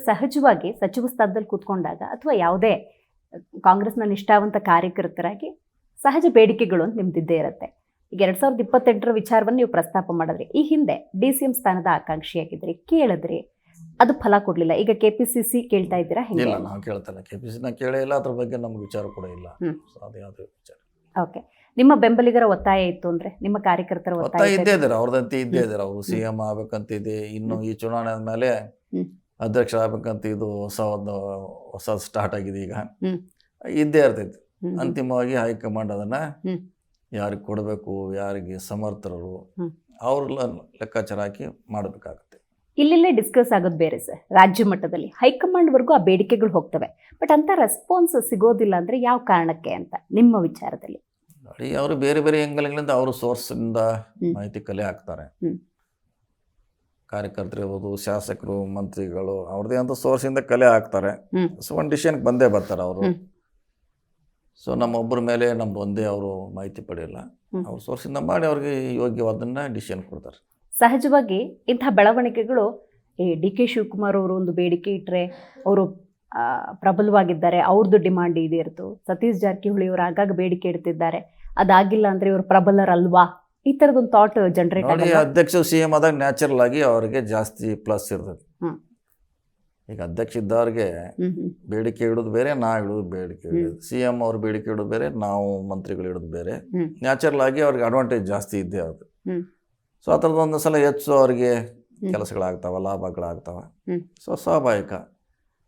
ಸಹಜವಾಗಿ ಸಚಿವ ಸ್ಥಾನದಲ್ಲಿ ಕೂತ್ಕೊಂಡಾಗ ಅಥವಾ ಯಾವುದೇ ಕಾಂಗ್ರೆಸ್ನ ನಿಷ್ಠಾವಂತ ಕಾರ್ಯಕರ್ತರಾಗಿ ಸಹಜ ಬೇಡಿಕೆಗಳು ಅಂತ ನಿಮ್ದಿದ್ದೇ ಇರುತ್ತೆ. ಈಗ 2028 ವಿಚಾರವನ್ನು ನೀವು ಪ್ರಸ್ತಾಪ ಮಾಡಿದ್ರಿ. ಈ ಹಿಂದೆ DCM ಸ್ಥಾನದ ಆಕಾಂಕ್ಷಿಯಾಗಿದ್ರಿ, ಕೇಳಿದ್ರಿ, ಅದು ಫಲ ಕೊಡ್ಲಿಲ್ಲ. ಈಗ KPCC ಕೇಳ್ತಾ ಇದ್ದೀರಾ? ಇಲ್ಲ, ನಾವು ಕೇಳ್ತಾ ಇಲ್ಲ. KPCC ಕೇಳೇ ಇಲ್ಲ, ಅದ್ರ ಬಗ್ಗೆ ನಮ್ಗೆ ವಿಚಾರ ಕೂಡ ಇಲ್ಲ. ಅದೇ ವಿಚಾರ. ಓಕೆ, ನಿಮ್ಮ ಬೆಂಬಲಿಗರ ಒತ್ತಾಯ ಇತ್ತು ಅಂದ್ರೆ, ನಿಮ್ಮ ಕಾರ್ಯಕರ್ತರ ಒತ್ತಾಯ ಇದ್ದೇ ಇದ್ದಾರೆ, ಅವ್ರದಂತೆ ಇದ್ದೇ ಇದ್ದಾರೆ. ಅವರು CM ಆಗ್ಬೇಕಂತ ಇದೆ. ಇನ್ನು ಈ ಚುನಾವಣೆ ಆದ್ಮೇಲೆ ಅಧ್ಯಕ್ಷ ಆಗ್ಬೇಕಂತ ಇದು ಹೊಸ ಸ್ಟಾರ್ಟ್ ಆಗಿದೆ. ಈಗ ಇದ್ದೇ ಇರ್ತೈತಿ. ಅಂತಿಮವಾಗಿ ಹೈಕಮಾಂಡ್ ಅದನ್ನ ಯಾರಿಗೆ ಕೊಡಬೇಕು, ಯಾರಿಗೆ ಸಮರ್ಥರು, ಅವ್ರ ಲೆಕ್ಕಾಚಾರ ಹಾಕಿ ಮಾಡಬೇಕಾಗುತ್ತೆ. ಇಲ್ಲೆಲ್ಲೇ ಡಿಸ್ಕಸ್ ಆಗೋದು ಬೇರೆ ಸರ್. ರಾಜ್ಯ ಮಟ್ಟದಲ್ಲಿ ಹೈಕಮಾಂಡ್ವರೆಗೂ ಆ ಬೇಡಿಕೆಗಳು ಹೋಗ್ತವೆ, ಬಟ್ ಅಂತ ರೆಸ್ಪಾನ್ಸ್ ಸಿಗೋದಿಲ್ಲ ಅಂದ್ರೆ ಯಾವ ಕಾರಣಕ್ಕೆ ಅಂತ ನಿಮ್ಮ ವಿಚಾರದಲ್ಲಿ? ನೋಡಿ, ಅವರು ಬೇರೆ ಬೇರೆ ಆ್ಯಂಗಲ್ಗಳಿಂದ ಅವರು ಸೋರ್ಸಿಂದ ಮಾಹಿತಿ ಕಲೆ ಹಾಕ್ತಾರೆ. ಕಾರ್ಯಕರ್ತರು ಇರ್ಬೋದು, ಶಾಸಕರು, ಮಂತ್ರಿಗಳು ಅವ್ರದೇ ಅಂತ ಸೋರ್ಸಿಂದ ಕಲೆ ಹಾಕ್ತಾರೆ. ಸೊ ಒಂದು ಡಿಸಿಷನ್ಗೆ ಬಂದೇ ಬರ್ತಾರೆ ಅವರು. ಸೊ ನಮ್ಮೊಬ್ಬರ ಮೇಲೆ ನಮ್ದು ಒಂದೇ ಅವರು ಮಾಹಿತಿ ಪಡೆಯಲ್ಲ. ಅವ್ರ ಸೋರ್ಸಿಂದ ಮಾಡಿ ಅವ್ರಿಗೆ ಯೋಗ್ಯವಾದನ್ನ ಡಿಸಿಷನ್ ಕೊಡ್ತಾರೆ. ಸಹಜವಾಗಿ ಇಂಥ ಬೆಳವಣಿಗೆಗಳು DK ಶಿವಕುಮಾರ್ ಅವರು ಒಂದು ಬೇಡಿಕೆ ಇಟ್ಟರೆ ಅವರು ಪ್ರಬಲವಾಗಿದ್ದಾರೆ, ಅವ್ರದ್ದು ಡಿಮಾಂಡ್ ಇದಿರ್ತು. ಸತೀಶ್ ಜಾರಕಿಹೊಳಿ ಅವರು ಆಗಾಗ ಬೇಡಿಕೆ ಇಡ್ತಿದ್ದಾರೆ, ಅದಾಗಿಲ್ಲ ಅಂದ್ರೆ ಇವರು ಪ್ರಬಲರಲ್ವಾ, ಈ ಥರದೊಂದು ಥಾಟ್ ಜನರೇಟ್ ಆಗಿ. ಅಧ್ಯಕ್ಷ CM ಆದಾಗ ನ್ಯಾಚುರಲ್ ಆಗಿ ಅವರಿಗೆ ಜಾಸ್ತಿ ಪ್ಲಸ್ ಇರ್ತದೆ. ಈಗ ಅಧ್ಯಕ್ಷ ಇದ್ದವ್ರಿಗೆ ಬೇಡಿಕೆ ಇಡೋದು ಬೇರೆ, ನಾ ಇಡೋದು ಬೇಡಿಕೆ ಇಡೋದು. CM ಅವ್ರ ಬೇಡಿಕೆ ಇಡೋದು ಬೇರೆ, ನಾವು ಮಂತ್ರಿಗಳು ಇಡೋದು ಬೇರೆ. ನ್ಯಾಚುರಲ್ ಆಗಿ ಅವ್ರಿಗೆ ಅಡ್ವಾಂಟೇಜ್ ಜಾಸ್ತಿ ಇದ್ದೇ ಅದು. ಸೊ ಆ ಥರದ್ದು ಒಂದು ಸಲ ಹೆಚ್ಚು ಅವ್ರಿಗೆ ಕೆಲಸಗಳಾಗ್ತಾವ, ಲಾಭಗಳಾಗ್ತಾವ. ಸೊ ಸ್ವಾಭಾವಿಕ.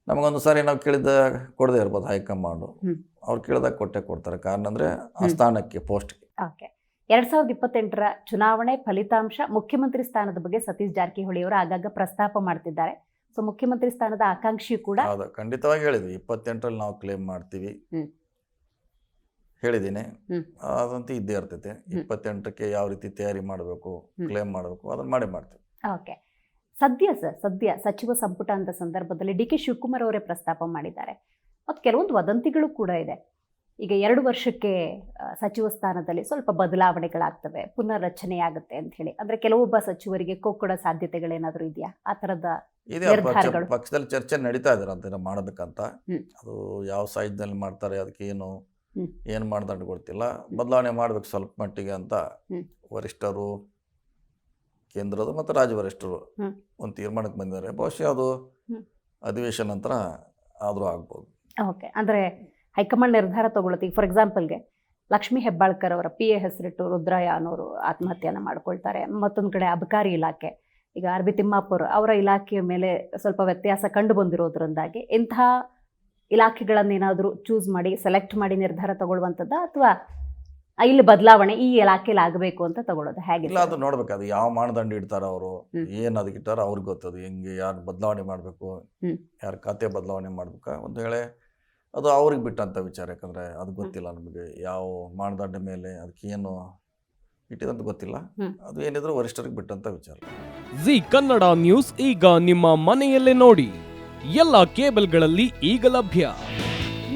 ನಮಗೊಂದು ಸಾರಿ ನಾವು ಕೇಳಿದ ಕೊಡದೇ ಇರ್ಬೋದು ಹೈಕಮಾಂಡು. ಅವ್ರು ಕೇಳಿದಾಗ ಕೊಡ್ತಾರೆ. ಕಾರಣ ಅಂದರೆ ಆ ಸ್ಥಾನಕ್ಕೆ, ಪೋಸ್ಟ್ಗೆ. ಓಕೆ, 2028 ಚುನಾವಣೆ ಫಲಿತಾಂಶ, ಮುಖ್ಯಮಂತ್ರಿ ಸ್ಥಾನದ ಬಗ್ಗೆ ಸತೀಶ್ ಜಾರಕಿಹೊಳಿ ಅವರು ಆಗಾಗ ಪ್ರಸ್ತಾಪ ಮಾಡ್ತಿದ್ದಾರೆ. ಸೊ ಮುಖ್ಯಮಂತ್ರಿ ಸ್ಥಾನದ ಆಕಾಂಕ್ಷಿ ಕೂಡ ಹೌದು, ಖಂಡಿತವಾಗಿ ಹೇಳಿದ್ವಿ. 28ರಲ್ಲಿ ನಾವು ಕ್ಲೇಮ್ ಮಾಡ್ತೀವಿ ಹೇಳಿದ್ದೀನಿ. ಅದಂತೂ ಇದ್ದೇ ಇರ್ತೈತೆ. 28ಕ್ಕೆ ಯಾವ ರೀತಿ ತಯಾರಿ ಮಾಡಬೇಕು, ಕ್ಲೇಮ್ ಮಾಡಬೇಕು, ಅದನ್ನ ಮಾಡ್ತೀವಿ. ಓಕೆ, ಸದ್ಯ ಸಚಿವ ಸಂಪುಟ ಅಂತ ಸಂದರ್ಭದಲ್ಲಿ DK ಶಿವಕುಮಾರ್ ಅವರೇ ಪ್ರಸ್ತಾಪ ಮಾಡಿದ್ದಾರೆ. ಮತ್ತು ಕೆಲವೊಂದು ವದಂತಿಗಳು ಕೂಡ ಇದೆ. ಈಗ 2 ವರ್ಷಕ್ಕೆ ಸಚಿವ ಸ್ಥಾನದಲ್ಲಿ ಸ್ವಲ್ಪ ಬದಲಾವಣೆಗಳಾಗ್ತವೆ, ಪುನರ್ರಚನೆ ಆಗುತ್ತೆ ಅಂತ ಹೇಳಿ. ಅಂದ್ರೆ ಕೆಲವೊಬ್ಬ ಸಚಿವರಿಗೆ ಕೊಕ್ಕುಡ ಸಾಧ್ಯತೆಗಳೇನಾದ್ರೂ ಇದೆಯಾ? ಆ ಥರದ ಪಕ್ಷದಲ್ಲಿ ಚರ್ಚೆ ನಡೀತಾ ಇದ್ದಾರೆ ಅಂತ ಮಾಡಬೇಕಂತ. ಅದು ಯಾವ ಸಾಹಿತ್ಯದಲ್ಲಿ ಮಾಡ್ತಾರೆ, ಅದಕ್ಕೆ ಏನು ಮಾಡ್ದಂಡು ಗೊತ್ತಿಲ್ಲ. ಬದಲಾವಣೆ ಮಾಡ್ಬೇಕು ಸ್ವಲ್ಪ ಮಟ್ಟಿಗೆ ಅಂತ ವರಿಷ್ಠರು, ಕೇಂದ್ರದ ಮತ್ತು ರಾಜ್ಯ ವರಿಷ್ಠರು ಒಂದು ತೀರ್ಮಾನಕ್ಕೆ ಬಂದಿದ್ದಾರೆ. ಬಹುಶಃ ಅದು ಅಧಿವೇಶನ ನಂತರ ಆದರೂ ಆಗ್ಬೋದು. ಓಕೆ, ಅಂದರೆ ಹೈಕಮಾಂಡ್ ನಿರ್ಧಾರ ತಗೊಳುತ್ತೆ. ಈಗ ಫಾರ್ ಎಕ್ಸಾಂಪಲ್ಗೆ ಲಕ್ಷ್ಮೀ ಹೆಬ್ಬಾಳ್ಕರ್ ಅವರ PA ಹೆಸರಿಟ್ಟು ರುದ್ರಯ್ಯ ಅನ್ನೋರು ಆತ್ಮಹತ್ಯೆಯನ್ನು ಮಾಡ್ಕೊಳ್ತಾರೆ. ಮತ್ತೊಂದು ಕಡೆ ಅಬಕಾರಿ ಇಲಾಖೆ, ಈಗ RB ತಿಮ್ಮಾಪುರ್ ಅವರ ಇಲಾಖೆಯ ಮೇಲೆ ಸ್ವಲ್ಪ ವ್ಯತ್ಯಾಸ ಕಂಡು ಬಂದಿರೋದ್ರಿಂದಾಗಿ ಇಂಥ ಇಲಾಖೆಗಳನ್ನೇನಾದರೂ ಚೂಸ್ ಮಾಡಿ ಸೆಲೆಕ್ಟ್ ಮಾಡಿ ನಿರ್ಧಾರ ತಗೊಳ್ಳುವಂಥದ್ದು, ಅಥವಾ ಇಲ್ಲಿ ಬದಲಾವಣೆ ಈ ಇಲಾಖೆಯಲ್ಲಿ ಆಗಬೇಕು ಅಂತ ತಗೊಳ್ಳೋದು ಹೇಗೆ? ಇಲ್ಲ, ಅದು ನೋಡ್ಬೇಕು. ಅದು ಯಾವ ಮಾನದಂಡ ಇಡ್ತಾರ ಅವರು, ಏನು ಅದಕ್ಕೆ ಇಟ್ಟಾರ ಅವ್ರಿಗೆ ಗೊತ್ತದು. ಹೆಂಗೆ ಯಾರು ಬದಲಾವಣೆ ಮಾಡಬೇಕು, ಯಾರು ಖಾತೆ ಬದಲಾವಣೆ ಮಾಡ್ಬೇಕಾ, ಒಂದು ವೇಳೆ ಅದು ಅವ್ರಿಗೆ ಬಿಟ್ಟಂಥ ವಿಚಾರ. ಯಾಕಂದರೆ ಅದು ಗೊತ್ತಿಲ್ಲ ನಮಗೆ, ಯಾವ ಮಾನದಂಡ ಮೇಲೆ ಅದಕ್ಕೆ ಏನು ಇಟ್ಟಿದಂತ ಗೊತ್ತಿಲ್ಲ. ಅದು ಏನಿದ್ರು ವರಿಷ್ಠರಿಗೆ ಬಿಟ್ಟಂಥ ವಿಚಾರ. ಜಿ ಕನ್ನಡ ನ್ಯೂಸ್ ಈಗ ನಿಮ್ಮ ಮನೆಯಲ್ಲೇ ನೋಡಿ. ಎಲ್ಲ ಕೇಬಲ್ಗಳಲ್ಲಿ ಈಗ ಲಭ್ಯ.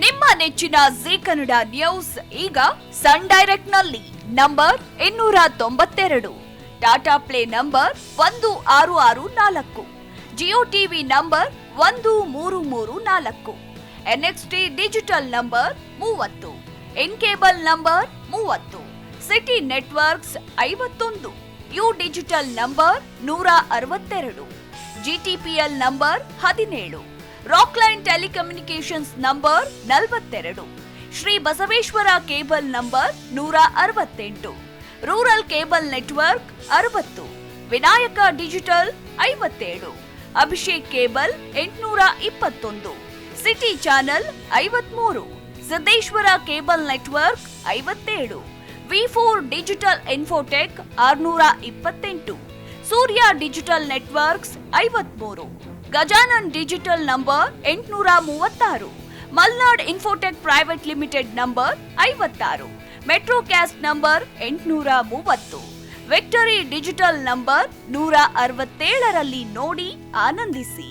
ನಿಮ್ಮ ನೆಚ್ಚಿನ ಜಿ ಕನ್ನಡ ನ್ಯೂಸ್ ಈಗ ಸನ್ ಡೈರೆಕ್ಟ್ ನಲ್ಲಿ number 292, Tata play number 1664, Jio TV number 1334, NXT digital number 30, in cable number 30, city networks 51, U digital number 162, GTPL number 17, Rockline telecommunications number 42, Shri Basaveshwara cable number 168, rural cable network 60, Vinayaka digital 57, Abhishek cable 821, city channel 53, Siddeshwara cable network 57, V4 digital Infotech 628, Surya digital networks 53, Gajanan digital number 836, Malnad infotech private limited number 56, metrocast number 830, victory digital number 167ರಲ್ಲಿ ನೋಡಿ ಆನಂದಿಸಿ.